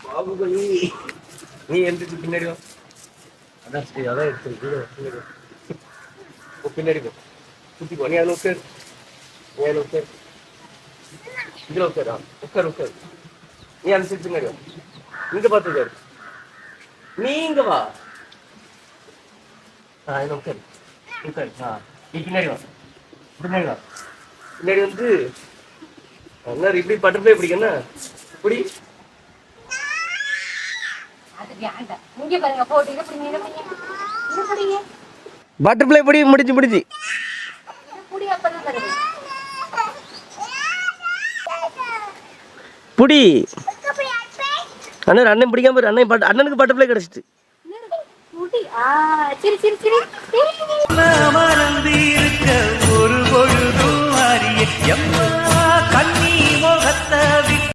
பாபுபலி நீ எந்திரிச்சு பின்னாடி வா. அதான் சரி, அதான் எடுத்து பின்னாடி வா. பின்னாடி போ. குட்டி போ. நீ அதில் உட்காரு. நீ அதில் உட்காரு. இதில் உட்காரு. உட்காரு உட்காரு. நீ அந்த சைடு பின்னாடி வா. இங்க பார்த்துக்காரு. நீ இங்க வா. இதில் உட்காரு. உட்காரு. நீ பின்னாடி வா. பின்னாடி வா. பின்னாடி வந்து என்ன இப்படி பட்டர்ஃப்ளை பிடிக்கன்னா இப்படி பட்டர்ஃப்ளை பிடி முடிச்சு முடிச்சு புடி. அண்ணன் அண்ணன் பிடிக்காம அண்ணன் அண்ணனுக்கு பட்டர்ஃப்ளை கிடைச்சிட்டு மறந்து இருக்க ஒரு பொழுதும் அறிய